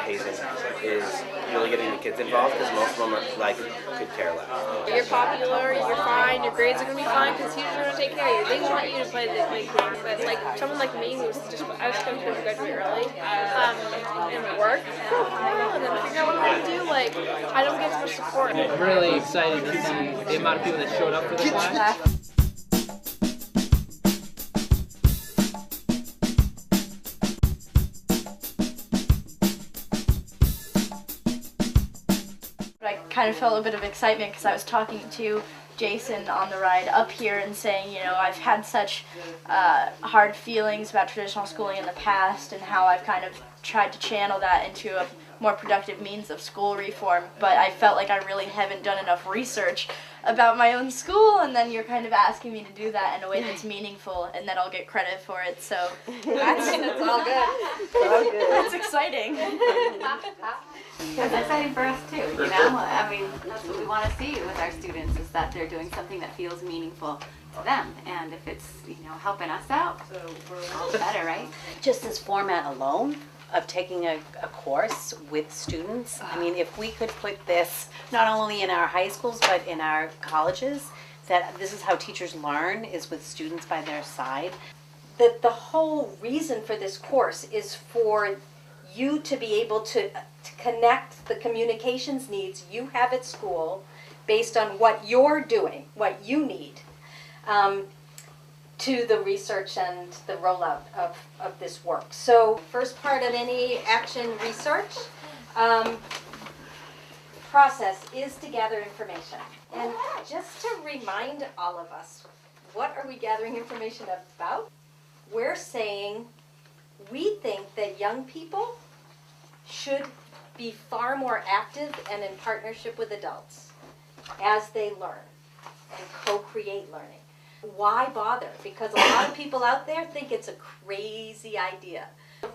hazing is really getting the kids involved, because most of them are like could care less. You're popular, you're fine, your grades are going to be fine because teachers are going to take care of you. They want you to play the big game. But like someone like me who's just, I was going to graduate early and work for a while and then figure out what I'm going to do, like I don't get as much support. I'm really excited to see the amount of people that showed up for the class. I kind of felt a bit of excitement because I was talking to Jason on the ride up here and saying, you know, I've had such hard feelings about traditional schooling in the past and how I've kind of tried to channel that into a more productive means of school reform, but I felt like I really haven't done enough research about my own school, and then you're kind of asking me to do that in a way that's meaningful, and then I'll get credit for it, so that's all good. That's exciting. It's exciting for us too, you know? I mean, that's what we want to see with our students, is that they're doing something that feels meaningful to them, and if it's, you know, helping us out, we're all better, right? Just this format alone of taking a course with students, I mean, if we could put this not only in our high schools but in our colleges, that this is how teachers learn, is with students by their side. The whole reason for this course is for you to be able to connect the communications needs you have at school based on what you're doing, what you need, to the research and the rollout of this work. So first part of any action research process is to gather information. And just to remind all of us, what are we gathering information about? We're saying we think that young people should be far more active and in partnership with adults as they learn and co-create learning. Why bother? Because a lot of people out there think it's a crazy idea.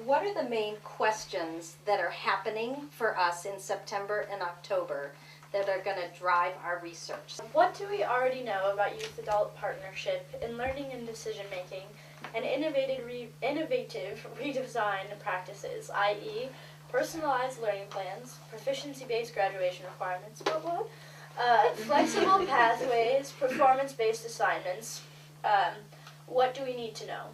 What are the main questions that are happening for us in September and October that are going to drive our research? What do we already know about youth-adult partnership in learning and decision-making and innovative redesign practices, i.e. personalized learning plans, proficiency-based graduation requirements, flexible pathways, performance-based assignments. What do we need to know?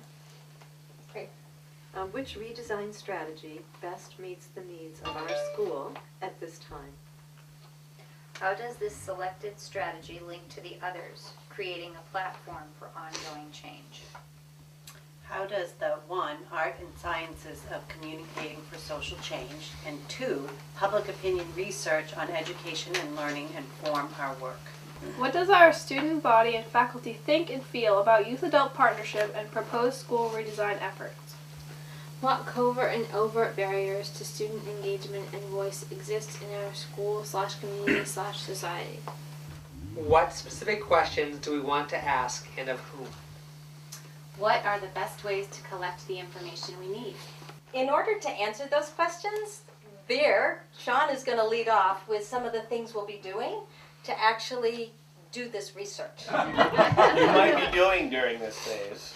Which redesign strategy best meets the needs of our school at this time? How does this selected strategy link to the others, creating a platform for ongoing change? How does the 1, art and sciences of communicating for social change, and 2, public opinion research on education and learning inform our work? What does our student body and faculty think and feel about youth-adult partnership and proposed school redesign efforts? What covert and overt barriers to student engagement and voice exist in our school/community/society? What specific questions do we want to ask, and of whom? What are the best ways to collect the information we need? In order to answer those questions, Sean is going to lead off with some of the things we'll be doing to actually do this research. You might be doing during this phase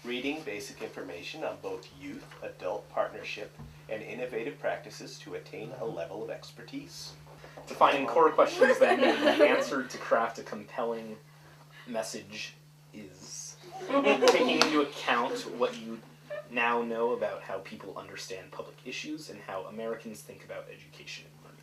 reading basic information on both youth-adult partnership and innovative practices to attain a level of expertise. Defining core questions that need to be answered to craft a compelling message is. Taking into account what you now know about how people understand public issues and how Americans think about education and learning.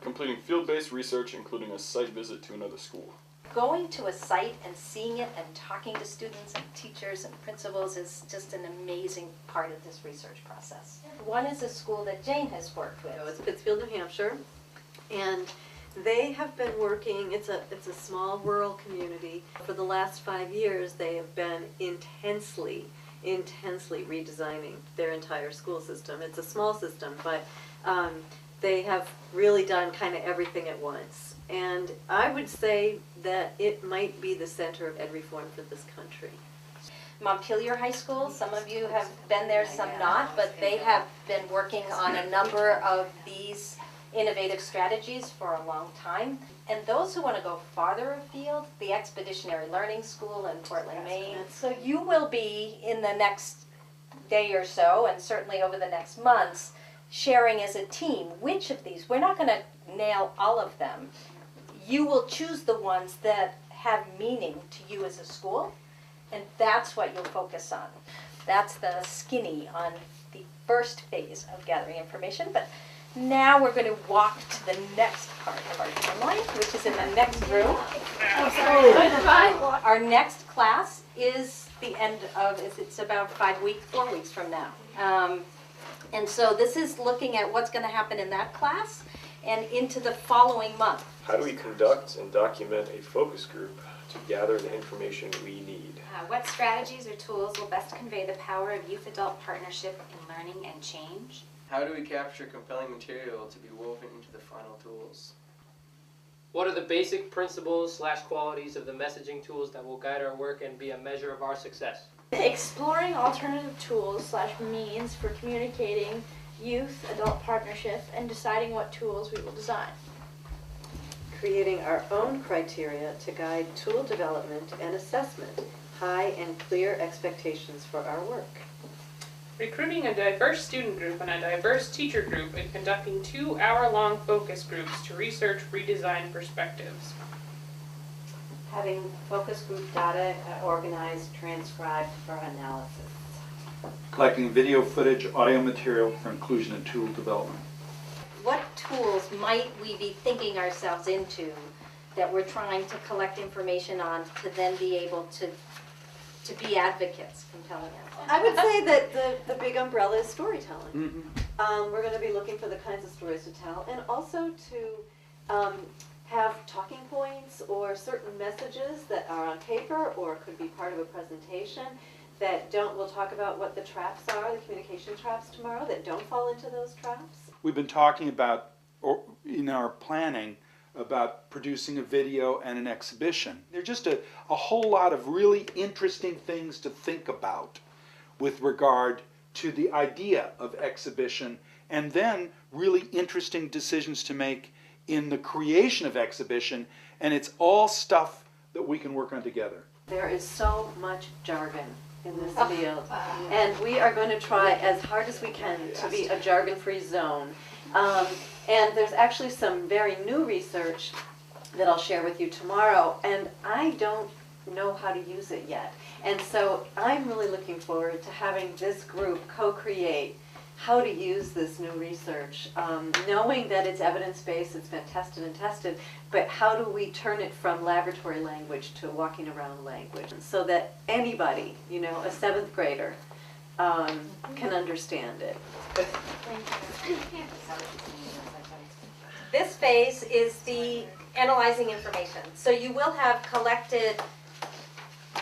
Completing field-based research, including a site visit to another school. Going to a site and seeing it and talking to students and teachers and principals is just an amazing part of this research process. One is a school that Jane has worked with. It's Pittsfield, New Hampshire, and they have been working, it's a small rural community. For the last 5 years, they have been intensely redesigning their entire school system. It's a small system, but they have really done kind of everything at once. And I would say that it might be the center of ed reform for this country. Montpelier High School, some of you have been there, some not, but they have been working on a number of these innovative strategies for a long time. And those who want to go farther afield, the Expeditionary Learning School in Portland, Maine. So you will be, in the next day or so, and certainly over the next months, sharing as a team which of these, we're not going to nail all of them. You will choose the ones that have meaning to you as a school, and that's what you'll focus on. That's the skinny on the first phase of gathering information. But now we're going to walk to the next part of our timeline, which is in the next room. Our next class is the end of, it's about 4 weeks from now. And so this is looking at what's going to happen in that class and into the following month. How do we conduct and document a focus group to gather the information we need? What strategies or tools will best convey the power of youth-adult partnership in learning and change? How do we capture compelling material to be woven into the final tools? What are the basic principles / qualities of the messaging tools that will guide our work and be a measure of our success? Exploring alternative tools / means for communicating youth-adult partnership and deciding what tools we will design. Creating our own criteria to guide tool development and assessment, high and clear expectations for our work. Recruiting a diverse student group and a diverse teacher group and conducting 2-hour-long focus groups to research redesign perspectives. Having focus group data organized, transcribed for analysis. Collecting video footage, audio material for inclusion in tool development. What tools might we be thinking ourselves into that we're trying to collect information on to then be able to be advocates, compelling advocates? I would say that the big umbrella is storytelling. We're going to be looking for the kinds of stories to tell, and also to have talking points or certain messages that are on paper or could be part of a presentation that we'll talk about what the traps are, the communication traps tomorrow, that don't fall into those traps. We've been talking about, in our planning, about producing a video and an exhibition. There's just a whole lot of really interesting things to think about with regard to the idea of exhibition, and then really interesting decisions to make in the creation of exhibition, and it's all stuff that we can work on together. There is so much jargon in this field, and we are going to try as hard as we can to be a jargon-free zone. And there's actually some very new research that I'll share with you tomorrow, and I don't know how to use it yet. And so I'm really looking forward to having this group co-create how to use this new research, knowing that it's evidence-based, it's been tested and tested, but how do we turn it from laboratory language to walking around language so that anybody, you know, a 7th grader, can understand it. This phase is the analyzing information. So you will have collected,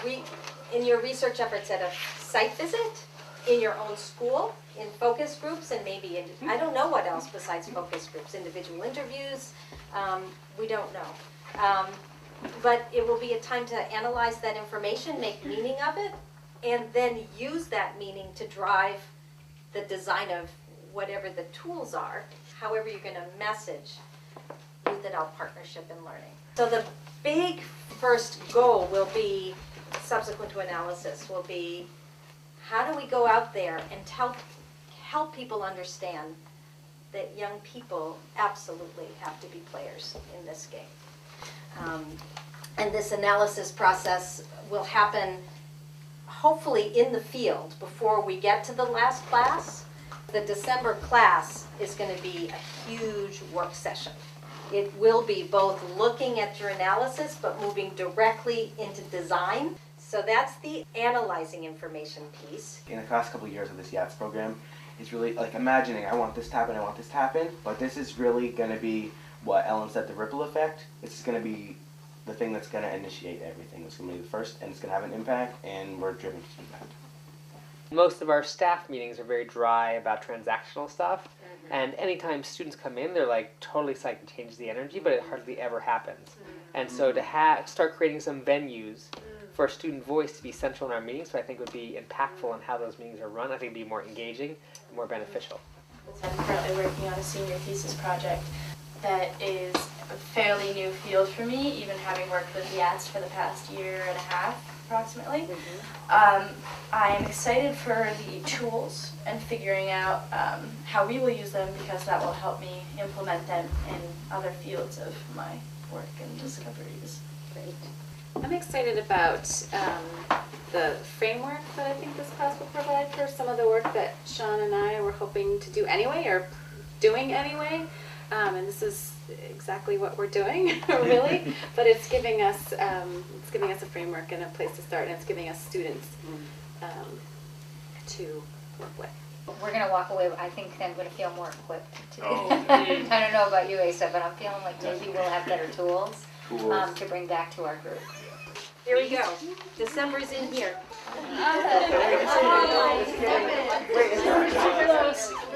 in your research efforts at a site visit, in your own school, in focus groups, and maybe in, I don't know what else besides focus groups, individual interviews, we don't know. But it will be a time to analyze that information, make meaning of it, and then use that meaning to drive the design of whatever the tools are, however you're going to message youth-adult partnership in learning. So the big first goal will be, subsequent to analysis, will be how do we go out there and help people understand that young people absolutely have to be players in this game. And this analysis process will happen hopefully in the field before we get to the last class. The December class is going to be a huge work session. It will be both looking at your analysis but moving directly into design. So that's the analyzing information piece. In the past couple of years of this YATS program, it's really like imagining I want this to happen, I want this to happen, but this is really going to be what Ellen said, the ripple effect. It's going to be the thing that's going to initiate everything. It's going to be the first, and it's going to have an impact, and we're driven to do that. Most of our staff meetings are very dry about transactional stuff, and anytime students come in, they're like totally psyched to change the energy, but it hardly ever happens. And so to start creating some venues for student voice to be central in our meetings, which I think would be impactful in how those meetings are run, I think would be more engaging and more beneficial. I'm currently working on a senior thesis project that is a fairly new field for me, even having worked with YATS for the past year and a half. approximately. I am excited for the tools and figuring out how we will use them, because that will help me implement them in other fields of my work and discoveries. Great. I'm excited about the framework that I think this class will provide for some of the work that Sean and I were hoping to do anyway, or doing anyway. And this is exactly what we're doing, really. But it's giving us a framework and a place to start, and it's giving us students to work with. We're going to walk away, I think I'm going to feel more equipped today. I don't know about you, Asa, but I'm feeling like maybe we'll have better tools to bring back to our group. Here we go. December's in here.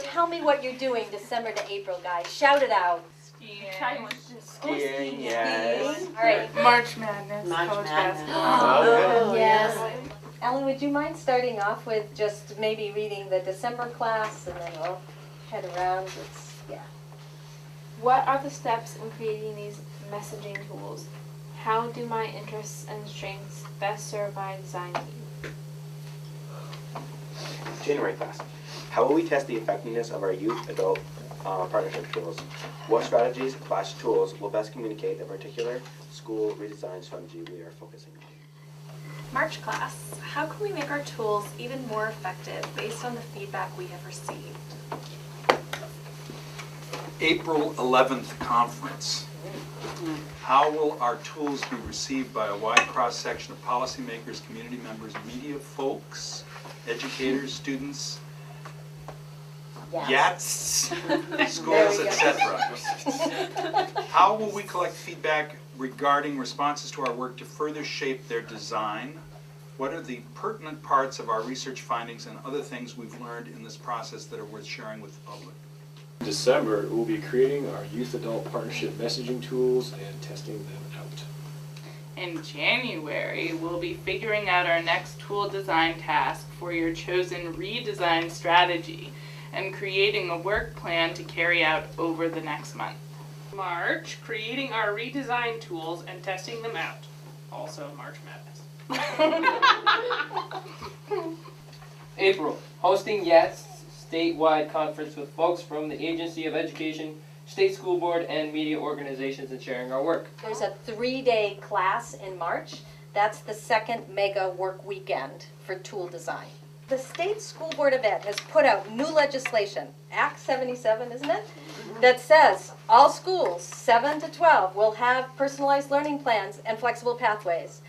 Tell me what you're doing December to April, guys. Shout it out. Skiing, yes. All right. March Madness. March college Madness. basketball. Oh, yes. Ellen, would you mind starting off with just maybe reading the December class, and then we'll head around? What are the steps in creating these messaging tools? How do my interests and strengths best serve my design team? January class. How will we test the effectiveness of our youth-adult partnership tools? What strategies/tools will best communicate the particular school redesign strategy we are focusing on? March class. How can we make our tools even more effective based on the feedback we have received? April 11th conference. How will our tools be received by a wide cross-section of policymakers, community members, media folks, educators, students, yachts, schools, etc.? How will we collect feedback regarding responses to our work to further shape their design? What are the pertinent parts of our research findings and other things we've learned in this process that are worth sharing with the public? In December, we'll be creating our youth-adult partnership messaging tools and testing them out. In January, we'll be figuring out our next tool design task for your chosen redesign strategy and creating a work plan to carry out over the next month. March, creating our redesign tools and testing them out. Also March Madness. April, hosting YET's statewide conference with folks from the Agency of Education, State School Board, and media organizations, and sharing our work. There's a 3-day class in March. That's the second mega work weekend for tool design. The State School Board of Ed has put out new legislation, Act 77, isn't it? That says all schools 7 to 12 will have personalized learning plans and flexible pathways.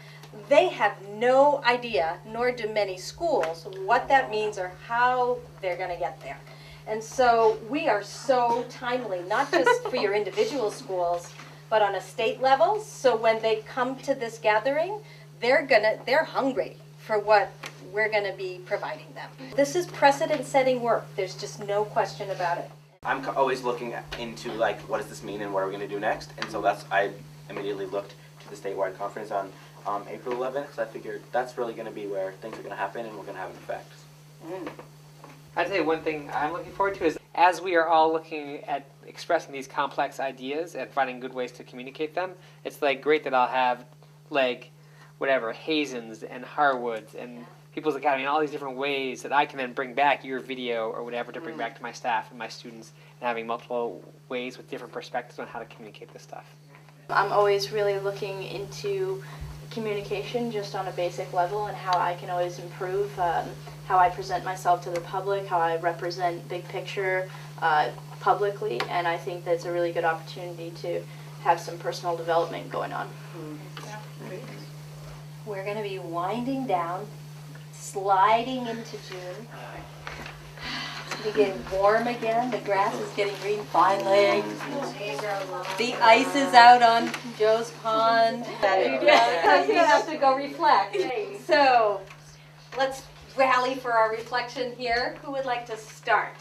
They have no idea, nor do many schools, what that means or how they're going to get there. And so we are so timely, not just for your individual schools, but on a state level. So when they come to this gathering, they're hungry for what we're going to be providing them. This is precedent-setting work. There's just no question about it. I'm always looking into like, what does this mean and what are we going to do next? And so I immediately looked to the statewide conference on April 11th, because I figured that's really going to be where things are going to happen and we're going to have an effect. I'd say one thing I'm looking forward to is, as we are all looking at expressing these complex ideas and finding good ways to communicate them, it's like great that I'll have like whatever Hazens and Harwoods and People's Academy and all these different ways that I can then bring back your video or whatever to bring back to my staff and my students, and having multiple ways with different perspectives on how to communicate this stuff. I'm always really looking into communication just on a basic level and how I can always improve how I present myself to the public, how I represent big picture publicly, and I think that's a really good opportunity to have some personal development going on. We're going to be winding down, sliding into June. It's getting warm again. The grass is getting green finally. The ice is out on Joe's pond. You have to go reflect. So let's rally for our reflection here. Who would like to start?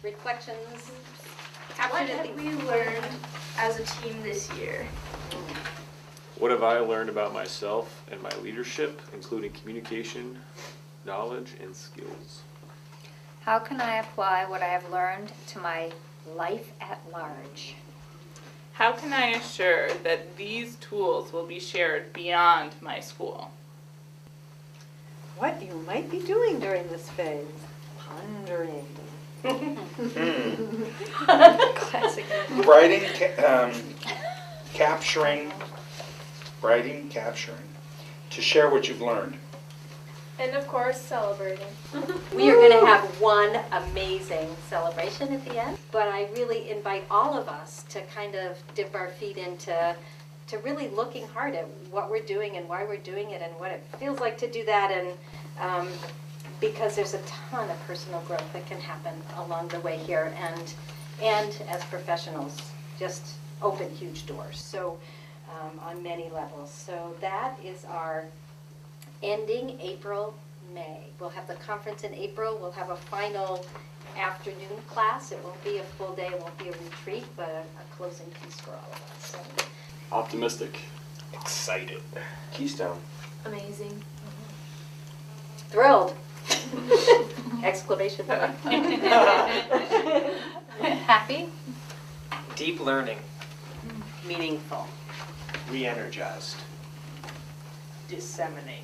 Reflections. What have we learned as a team this year? What have I learned about myself and my leadership, including communication, knowledge, and skills? How can I apply what I have learned to my life at large? How can I assure that these tools will be shared beyond my school? what you might be doing during this phase. Pondering. Classic. Writing, capturing, to share what you've learned. And of course, celebrating. We are going to have one amazing celebration at the end, but I really invite all of us to kind of dip our feet into really looking hard at what we're doing and why we're doing it and what it feels like to do that, and because there's a ton of personal growth that can happen along the way here, and as professionals, just open huge doors. So on many levels. So that is our ending April, May. We'll have the conference in April. We'll have a final afternoon class. It won't be a full day. It won't be a retreat, but a closing piece for all of us. So. Optimistic. Excited. Keystone. Amazing. Thrilled. Exclamation point. Happy? Deep learning. Meaningful. Re-energized. Disseminate.